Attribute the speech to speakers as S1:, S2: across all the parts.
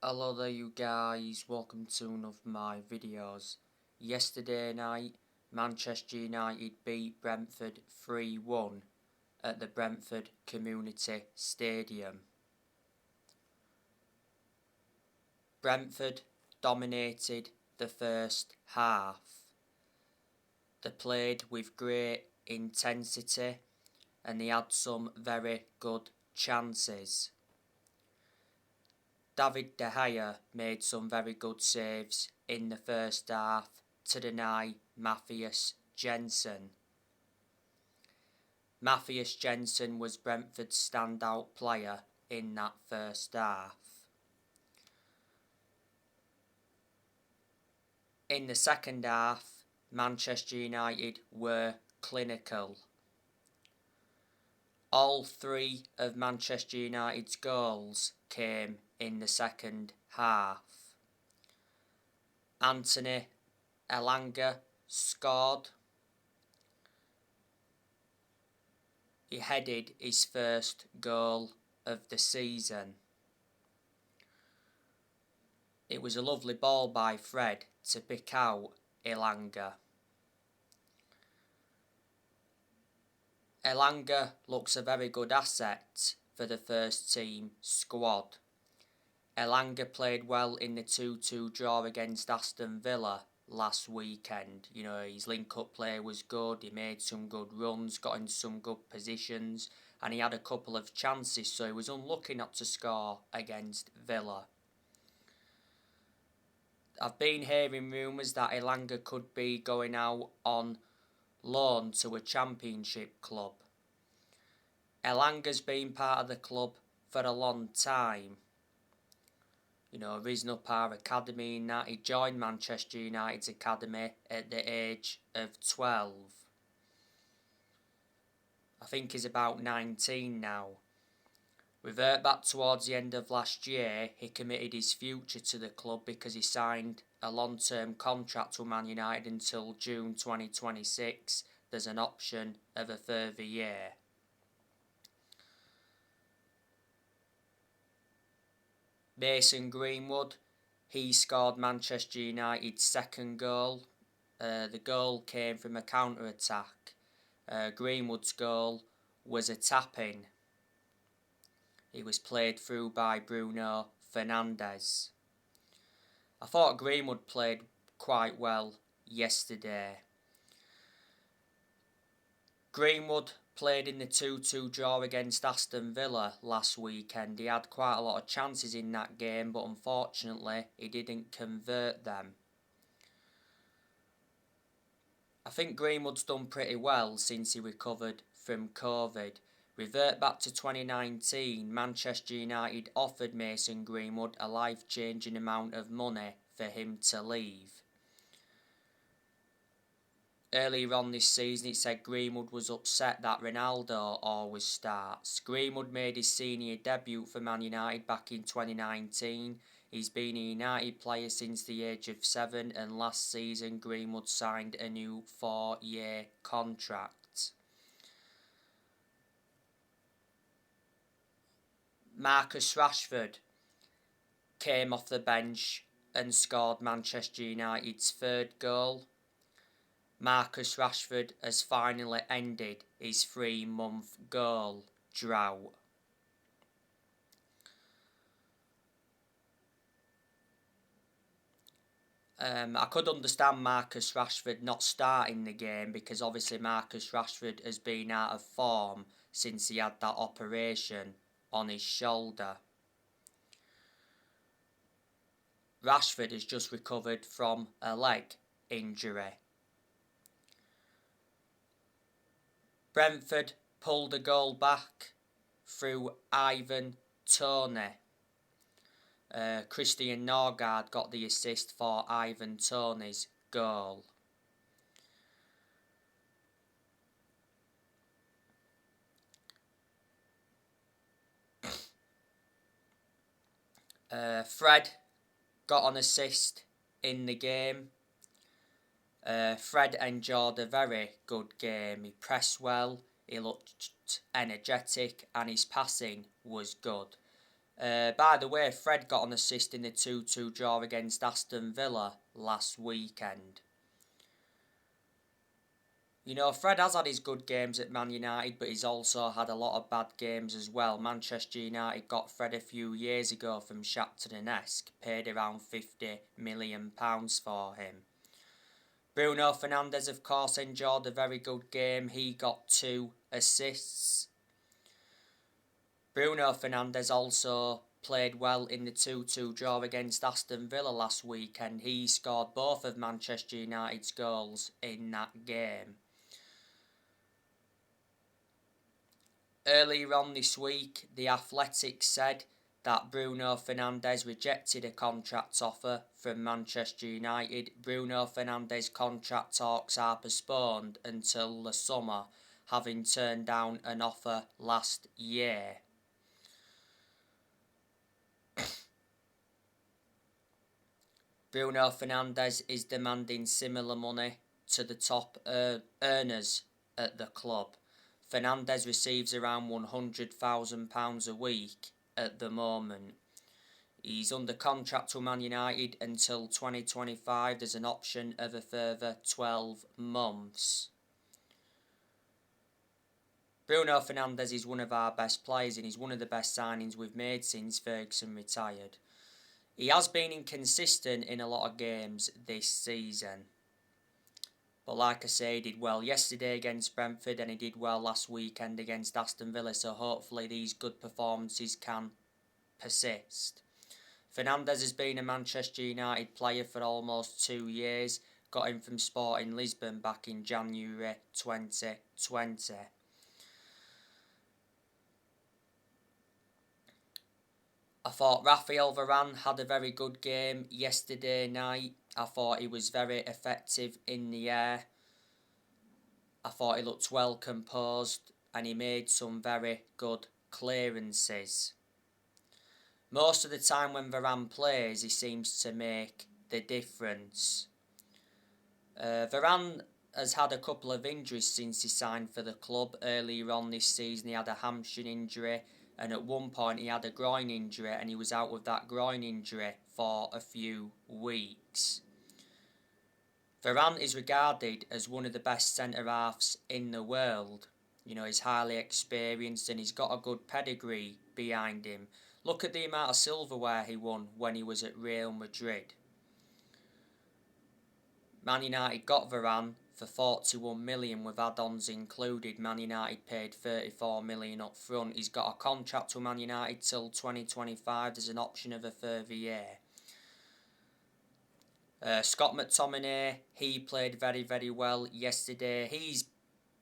S1: Hello there you guys, welcome to one of my videos. Yesterday night, Manchester United beat Brentford 3-1 at the Brentford Community Stadium. Brentford dominated the first half. They played with great intensity and they had some very good chances. David De Gea made some very good saves in the first half to deny Matthias Jensen. Matthias Jensen was Brentford's standout player in that first half. In the second half, Manchester United were clinical. All three of Manchester United's goals came in the second half. Anthony Elanga scored. He headed his first goal of the season. It was a lovely ball by Fred to pick out Elanga. Elanga looks a very good asset for the first team squad. Elanga played well in the 2-2 draw against Aston Villa last weekend. His link-up play was good, he made some good runs, got in some good positions, and he had a couple of chances, so he was unlucky not to score against Villa. I've been hearing rumours that Elanga could be going out on loan to a championship club. Elanga's been part of the club for a long time. Risen up our academy and that. He joined Manchester United's academy at the age of 12. I think he's about 19 now. Revert back towards the end of last year, he committed his future to the club because he signed a long-term contract with Man United until June 2026. There's an option of a further year. Mason Greenwood, he scored Manchester United's second goal. The goal came from a counter-attack. Greenwood's goal was a tap-in. He was played through by Bruno Fernandes. I thought Greenwood played quite well yesterday. Greenwood played in the 2-2 draw against Aston Villa last weekend. He had quite a lot of chances in that game, but unfortunately he didn't convert them. I think Greenwood's done pretty well since he recovered from COVID. Revert back to 2019, Manchester United offered Mason Greenwood a life-changing amount of money for him to leave. Earlier on this season, it said Greenwood was upset that Ronaldo always starts. Greenwood made his senior debut for Man United back in 2019. He's been a United player since the age of 7, and last season Greenwood signed a new 4-year contract. Marcus Rashford came off the bench and scored Manchester United's third goal. Marcus Rashford has finally ended his 3-month goal drought. I could understand Marcus Rashford not starting the game because obviously Marcus Rashford has been out of form since he had that operation on his shoulder. Rashford has just recovered from a leg injury. Brentford pulled a goal back through Ivan Toney. Christian Norgard got the assist for Ivan Toney's goal. Fred got an assist in the game. Fred enjoyed a very good game. He pressed well, he looked energetic, and his passing was good. By the way, Fred got an assist in the 2-2 draw against Aston Villa last weekend. You know, Fred has had his good games at Man United, but he's also had a lot of bad games as well. Manchester United got Fred a few years ago from Shakhtar Donetsk, paid around £50 million for him. Bruno Fernandes, of course, enjoyed a very good game. He got 2 assists. Bruno Fernandes also played well in the 2-2 draw against Aston Villa last weekend. He scored both of Manchester United's goals in that game. Earlier on this week, The Athletic said that Bruno Fernandes rejected a contract offer from Manchester United. Bruno Fernandes' contract talks are postponed until the summer, having turned down an offer last year. Bruno Fernandes is demanding similar money to the top earners at the club. Fernandes receives around £100,000 a week at the moment. He's under contract to Man United until 2025. There's an option of a further 12 months. Bruno Fernandes is one of our best players and he's one of the best signings we've made since Ferguson retired. He has been inconsistent in a lot of games this season. But like I say, he did well yesterday against Brentford and he did well last weekend against Aston Villa. So hopefully these good performances can persist. Fernandes has been a Manchester United player for almost 2 years. Got him from Sporting Lisbon back in January 2020. I thought Raphael Varane had a very good game yesterday night. I thought he was very effective in the air. I thought he looked well composed and he made some very good clearances. Most of the time when Varane plays, he seems to make the difference. Varane has had a couple of injuries since he signed for the club. Earlier on this season, he had a hamstring injury. And at one point he had a groin injury and he was out with that groin injury for a few weeks. Varane is regarded as one of the best centre-halves in the world. You know, he's highly experienced and he's got a good pedigree behind him. Look at the amount of silverware he won when he was at Real Madrid. Man United got Varane for 41 million with add-ons included. Man United paid 34 million up front. He's got a contract with Man United till 2025. There's an option of a further year. Scott McTominay, he played very, very well yesterday. He's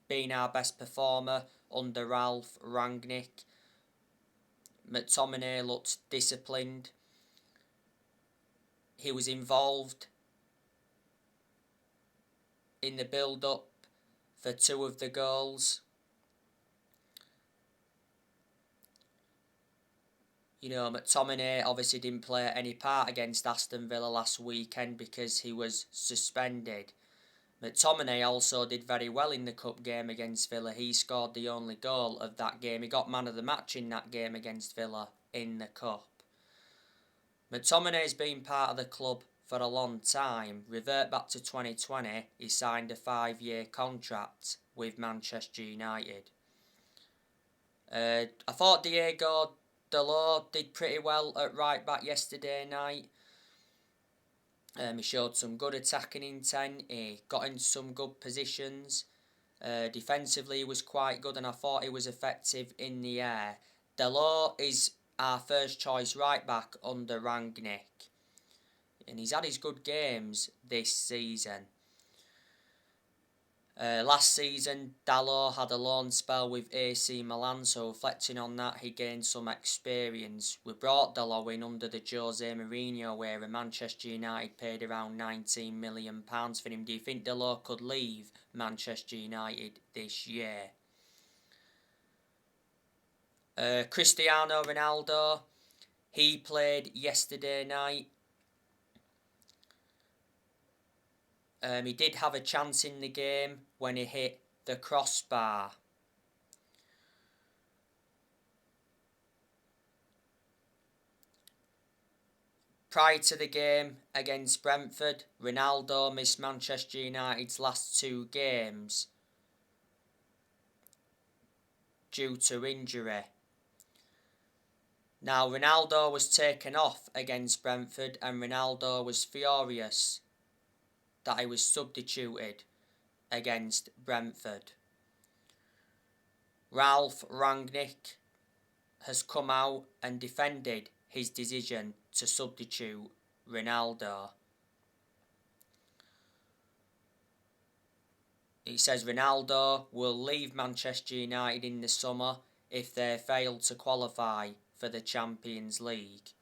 S1: been our best performer under Ralph Rangnick. McTominay looked disciplined. He was involved in the build-up for 2 of the goals. You know, McTominay obviously didn't play any part against Aston Villa last weekend because he was suspended. McTominay also did very well in the cup game against Villa. He scored the only goal of that game. He got man of the match in that game against Villa in the cup. McTominay's been part of the club for a long time. Revert back to 2020, he signed a 5-year contract with Manchester United. I thought Diego Dalot did pretty well at right back yesterday night. He showed some good attacking intent. He got into some good positions. Defensively, he was quite good, and I thought he was effective in the air. Dalot is our first choice right back under Rangnick, and he's had his good games this season. Last season, Dalot had a loan spell with AC Milan, so reflecting on that, he gained some experience. We brought Dalot in under the Jose Mourinho era. Manchester United paid around £19 million for him. Do you think Dalot could leave Manchester United this year? Cristiano Ronaldo, he played yesterday night. He did have a chance in the game when he hit the crossbar. Prior to the game against Brentford, Ronaldo missed Manchester United's last 2 games due to injury. Now, Ronaldo was taken off against Brentford, and Ronaldo was furious that he was substituted against Brentford. Ralf Rangnick has come out and defended his decision to substitute Ronaldo. He says Ronaldo will leave Manchester United in the summer if they fail to qualify for the Champions League.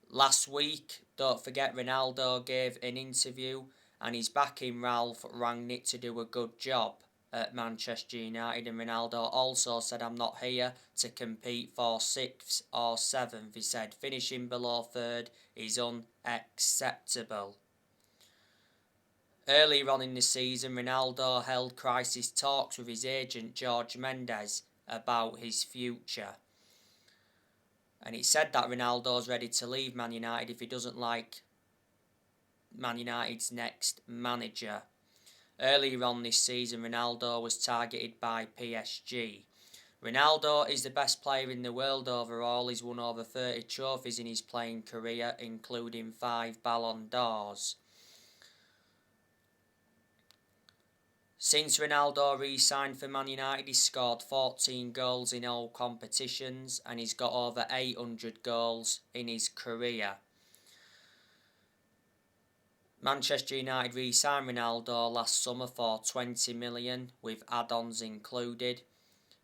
S1: Last week, don't forget, Ronaldo gave an interview and he's backing Ralf Rangnick to do a good job at Manchester United, and Ronaldo also said, "I'm not here to compete for 6th or 7th. He said, "Finishing below 3rd is unacceptable." Earlier on in the season, Ronaldo held crisis talks with his agent Jorge Mendes about his future. And it said that Ronaldo's ready to leave Man United if he doesn't like Man United's next manager. Earlier on this season, Ronaldo was targeted by PSG. Ronaldo is the best player in the world overall. He's won over 30 trophies in his playing career, including 5 Ballon d'Ors. Since Ronaldo re-signed for Man United, he's scored 14 goals in all competitions and he's got over 800 goals in his career. Manchester United re-signed Ronaldo last summer for 20 million with add-ons included.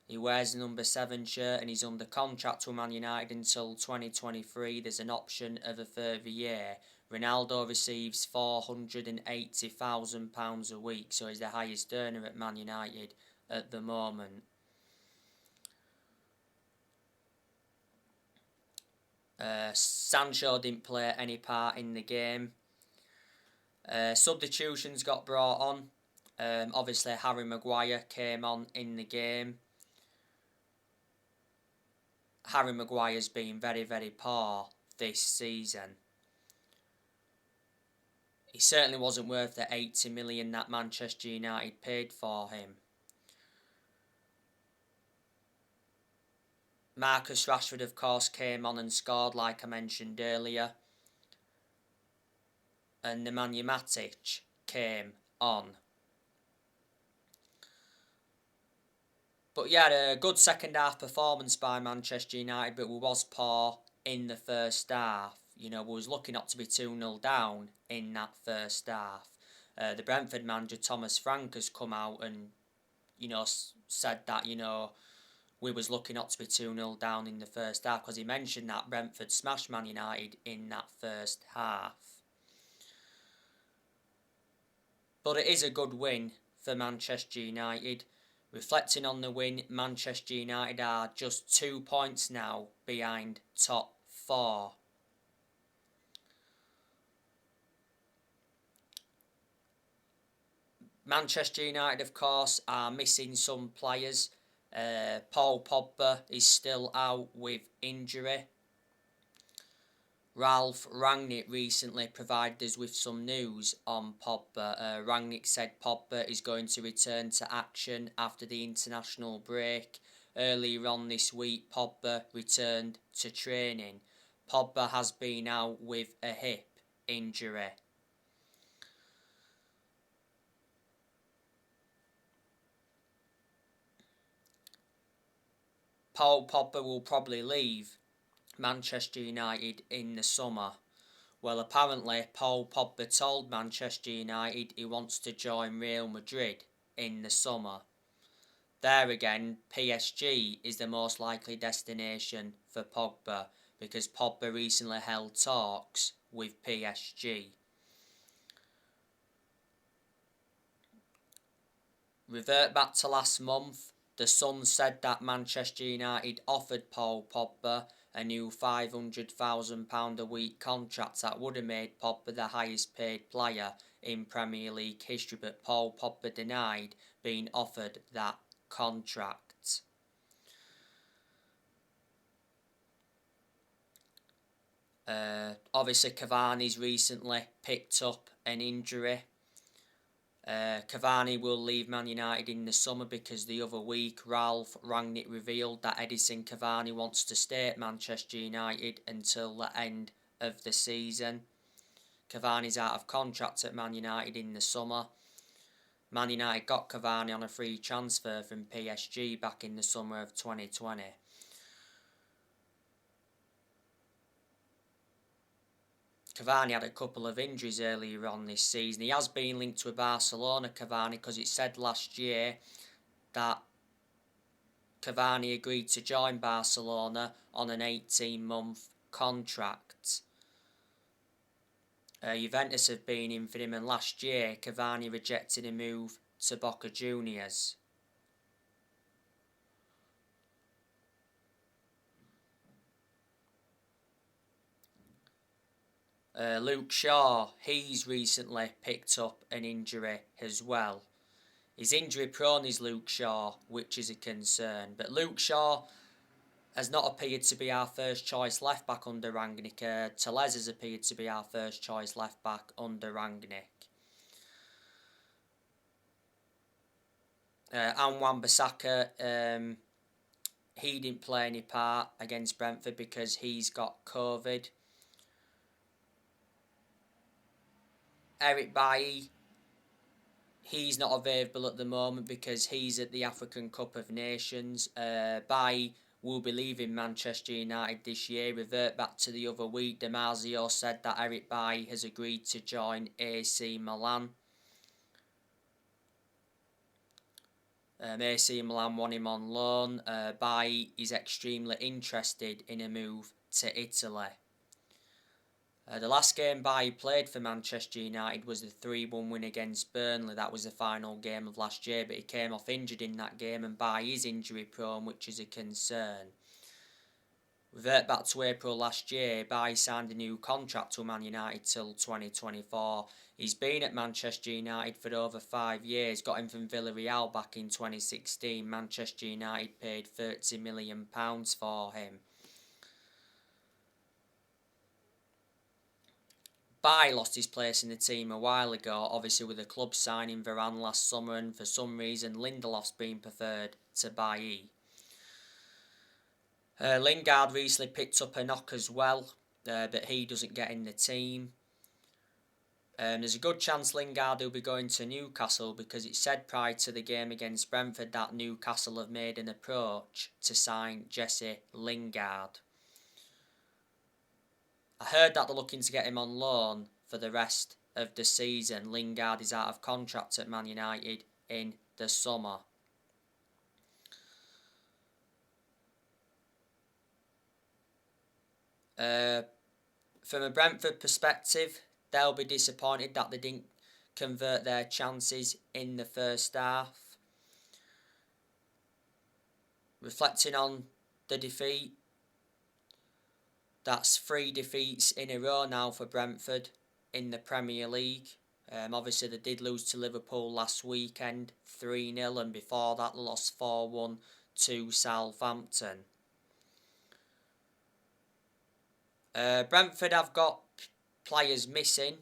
S1: He wears the number 7 shirt and he's under contract with Man United until 2023. There's an option of a further year. Ronaldo receives £480,000 a week, so he's the highest earner at Man United at the moment. Sancho didn't play any part in the game. Substitutions got brought on. Obviously, Harry Maguire came on in the game. Harry Maguire's been very, very poor this season. He certainly wasn't worth the 80 million that Manchester United paid for him. Marcus Rashford, of course, came on and scored, like I mentioned earlier. And Nemanja Matic came on. But yeah, a good second half performance by Manchester United, but we was poor in the first half. You know, we was lucky not to be 2-0 down in that first half. The Brentford manager, Thomas Frank, has come out and, you know, said that, you know, we was lucky not to be 2-0 down in the first half, because he mentioned that Brentford smashed Man United in that first half. But it is a good win for Manchester United. Reflecting on the win, Manchester United are just 2 points now behind top 4. Manchester United, of course, are missing some players. Paul Pogba is still out with injury. Ralf Rangnick recently provided us with some news on Pogba. Rangnick said Pogba is going to return to action after the international break. Earlier on this week, Pogba returned to training. Pogba has been out with a hip injury. Paul Pogba will probably leave Manchester United in the summer. Well, apparently Paul Pogba told Manchester United he wants to join Real Madrid in the summer. There again, PSG is the most likely destination for Pogba, because Pogba recently held talks with PSG. Revert back to last month. The Sun said that Manchester United offered Paul Pogba a new £500,000 a week contract that would have made Pogba the highest paid player in Premier League history, but Paul Pogba denied being offered that contract. Obviously, Cavani's recently picked up an injury. Cavani will leave Man United in the summer because the other week Ralph Rangnick revealed that Edison Cavani wants to stay at Manchester United until the end of the season. Cavani's out of contract at Man United in the summer. Man United got Cavani on a free transfer from PSG back in the summer of 2020. Cavani had a couple of injuries earlier on this season. He has been linked to a Barcelona, Cavani, because it said last year that Cavani agreed to join Barcelona on an 18-month contract. Juventus have been in for him, and last year Cavani rejected a move to Boca Juniors. Luke Shaw, he's recently picked up an injury as well. He's injury prone, is Luke Shaw, which is a concern. But Luke Shaw has not appeared to be our first choice left back under Rangnick. Tellez has appeared to be our first choice left back under Rangnick. And Wan-Bissaka, he didn't play any part against Brentford because he's got COVID. Eric Bailly, he's not available at the moment because he's at the African Cup of Nations. Bailly will be leaving Manchester United this year. Revert back to the other week, Damasio said that Eric Bailly has agreed to join AC Milan. AC Milan want him on loan. Bailly is extremely interested in a move to Italy. The last game Bailly played for Manchester United was the 3-1 win against Burnley. That was the final game of last year, but he came off injured in that game, and Bailly is injury prone, which is a concern. Revert back to April last year, Bailly signed a new contract with Man United till 2024. He's been at Manchester United for over 5 years, got him from Villarreal back in 2016. Manchester United paid £30 million for him. Bailly lost his place in the team a while ago, obviously with the club signing Varane last summer, and for some reason Lindelof's been preferred to Bailly. Lingard recently picked up a knock as well, but he doesn't get in the team. There's a good chance Lingard will be going to Newcastle because it said prior to the game against Brentford that Newcastle have made an approach to sign Jesse Lingard. I heard that they're looking to get him on loan for the rest of the season. Lingard is out of contract at Man United in the summer. From a Brentford perspective, they'll be disappointed that they didn't convert their chances in the first half. Reflecting on the defeat, that's 3 defeats in a row now for Brentford in the Premier League. Obviously, they did lose to Liverpool last weekend, 3-0, and before that, lost 4-1 to Southampton. Brentford have got players missing.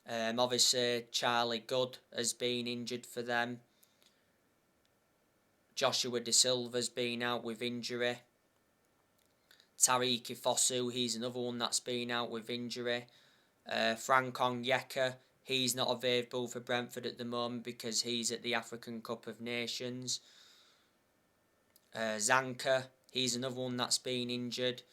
S1: Obviously, Charlie Goode has been injured for them. Joshua De Silva's been out with injury. Tariq Fosu, he's another one that's been out with injury. Frank Onyeka, he's not available for Brentford at the moment because he's at the African Cup of Nations. Zanka, he's another one that's been injured.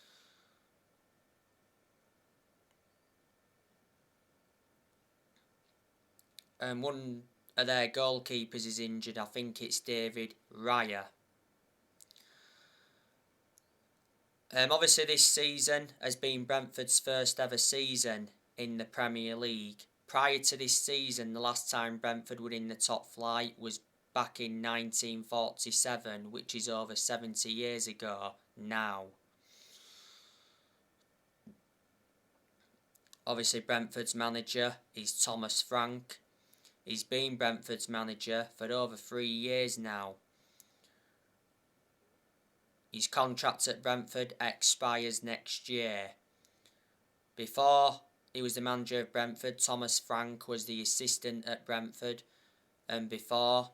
S1: One of their goalkeepers is injured. I think it's David Raya. Obviously, this season has been Brentford's first ever season in the Premier League. Prior to this season, the last time Brentford were in the top flight was back in 1947, which is over 70 years ago now. Obviously, Brentford's manager is Thomas Frank. He's been Brentford's manager for over 3 years now. His contract at Brentford expires next year. Before he was the manager of Brentford, Thomas Frank was the assistant at Brentford, and before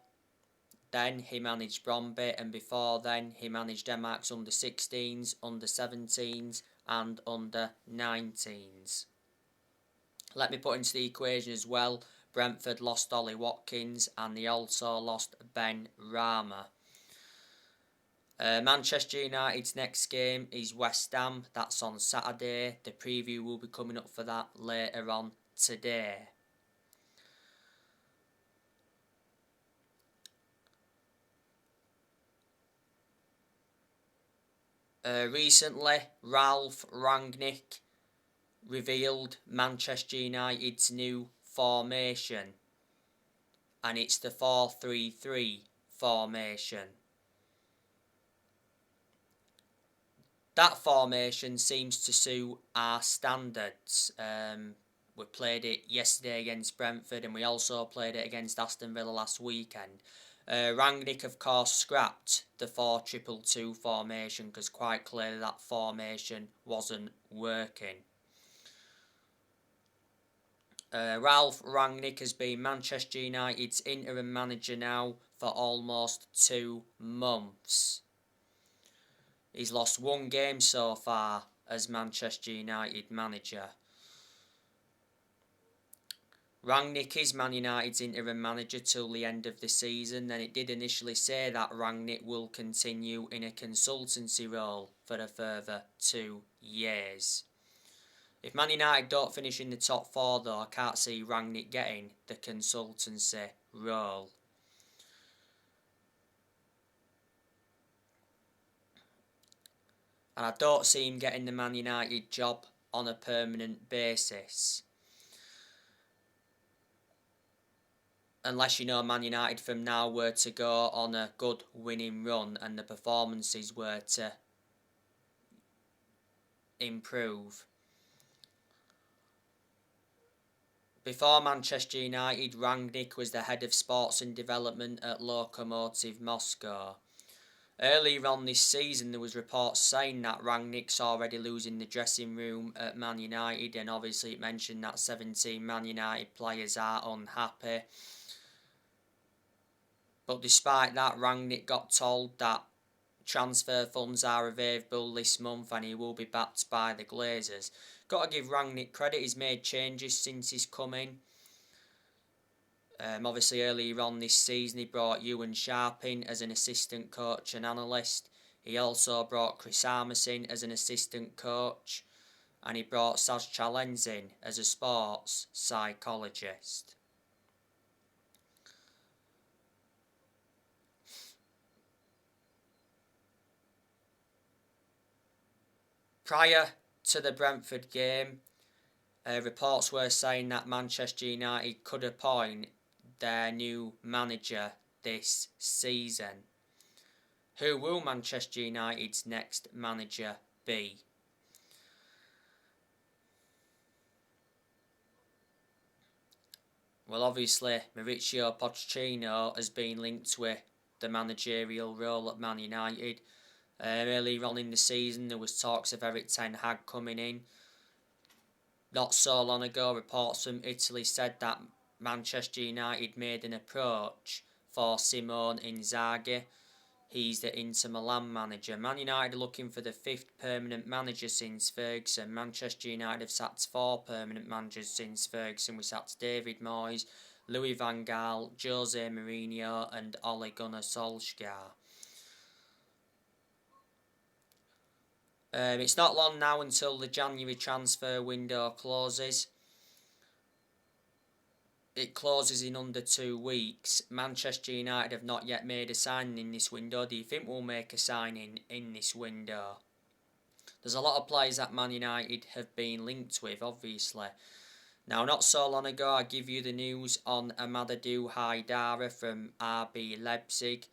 S1: then he managed Bromby, and before then he managed Denmark's under 16s, under 17s and under 19s. Let me put into the equation as well, Brentford lost Ollie Watkins and they also lost Ben Rama. Manchester United's next game is West Ham. That's on Saturday. The preview will be coming up for that later on today. Recently, Ralph Rangnick revealed Manchester United's new formation, and it's the 4-3-3 formation. That formation seems to suit our standards. We played it yesterday against Brentford, and we also played it against Aston Villa last weekend. Rangnick, of course, scrapped the 4-2-2 formation because quite clearly that formation wasn't working. Ralph Rangnick has been Manchester United's interim manager now for almost 2 months. He's lost 1 game so far as Manchester United manager. Rangnick is Man United's interim manager till the end of the season, and it did initially say that Rangnick will continue in a consultancy role for a further 2 years. If Man United don't finish in the top 4 though, I can't see Rangnick getting the consultancy role. And I don't see him getting the Man United job on a permanent basis. Unless Man United from now were to go on a good winning run and the performances were to improve. Before Manchester United, Rangnick was the head of sports and development at Lokomotiv Moscow. Earlier on this season, there was reports saying that Rangnick's already losing the dressing room at Man United, and obviously it mentioned that 17 Man United players are unhappy. But despite that, Rangnick got told that transfer funds are available this month and he will be backed by the Glazers. Got to give Rangnick credit, he's made changes since he's come in. Obviously earlier on this season he brought Ewan Sharp in as an assistant coach and analyst. He also brought Chris Armas in as an assistant coach, and he brought Saz Chalens in as a sports psychologist. Prior to the Brentford game, reports were saying that Manchester United could appoint their new manager this season. Who will Manchester United's next manager be? Well, obviously, Mauricio Pochettino has been linked with the managerial role at Man United. Earlier on in the season, there was talks of Erik ten Hag coming in. Not so long ago, reports from Italy said that Manchester United made an approach for Simone Inzaghi. He's the Inter Milan manager. Man United are looking for the 5th permanent manager since Ferguson. Manchester United have sacked 4 permanent managers since Ferguson. We sacked David Moyes, Louis van Gaal, Jose Mourinho and Ole Gunnar Solskjaer. It's not long now until the January transfer window closes. It closes in under 2 weeks. Manchester United have not yet made a signing in this window. Do you think we'll make a signing in this window? There's a lot of players that Man United have been linked with, obviously. Now, not so long ago, I give you the news on Amadou Haidara from RB Leipzig.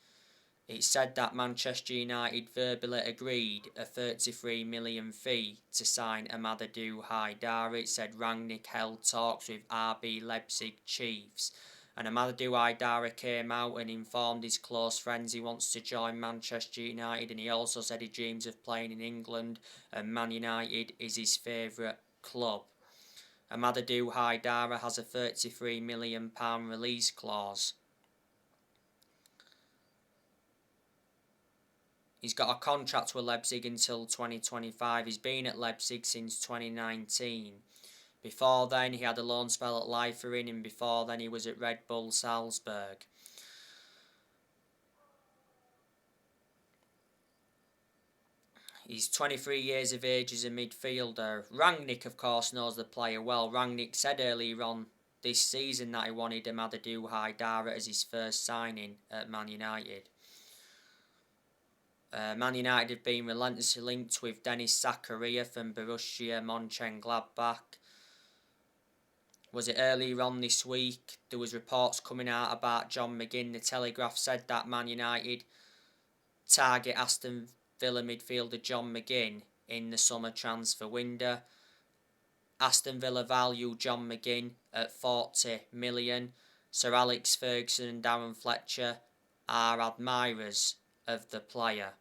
S1: It said that Manchester United verbally agreed a 33 million fee to sign Amadou Haidara. It said Rangnick held talks with RB Leipzig chiefs, and Amadou Haidara came out and informed his close friends he wants to join Manchester United, and he also said he dreams of playing in England and Man United is his favourite club. Amadou Haidara has a £33 million release clause. He's got a contract with Leipzig until 2025. He's been at Leipzig since 2019. Before then, he had a loan spell at Liefering, and before then, he was at Red Bull Salzburg. He's 23 years of age as a midfielder. Rangnick, of course, knows the player well. Rangnick said earlier on this season that he wanted Amadou Haidara as his first signing at Man United. Man United have been relentlessly linked with Denis Zakaria from Borussia Mönchengladbach. Was it earlier on this week? There was reports coming out about John McGinn. The Telegraph said that Man United target Aston Villa midfielder John McGinn in the summer transfer window. Aston Villa value John McGinn at 40 million. Sir Alex Ferguson and Darren Fletcher are admirers of the player.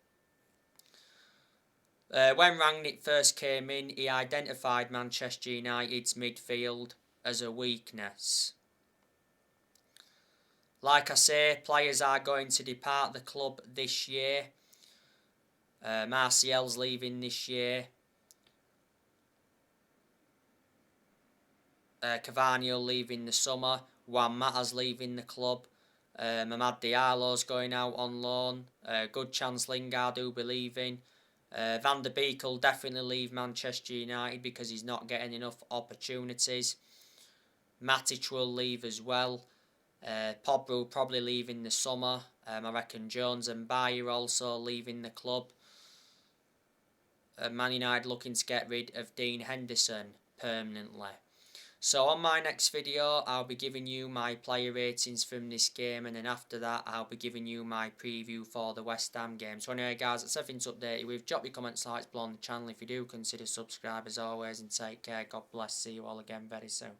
S1: When Rangnick first came in, he identified Manchester United's midfield as a weakness. Like I say, players are going to depart the club this year. Martial's leaving this year. Cavani will leave in the summer. Juan Mata's leaving the club. Mamad Diallo's going out on loan. Good chance Lingard will be leaving. Van der Beek will definitely leave Manchester United because he's not getting enough opportunities. Matic will leave as well. Pogba will probably leave in the summer. I reckon Jones and Bayer also leaving the club. Man United looking to get rid of Dean Henderson permanently. So on my next video, I'll be giving you my player ratings from this game, and then after that, I'll be giving you my preview for the West Ham game. So anyway guys, that's everything to update you with. Drop your comments, likes below on the channel if you do. Consider subscribe as always, and take care. God bless. See you all again very soon.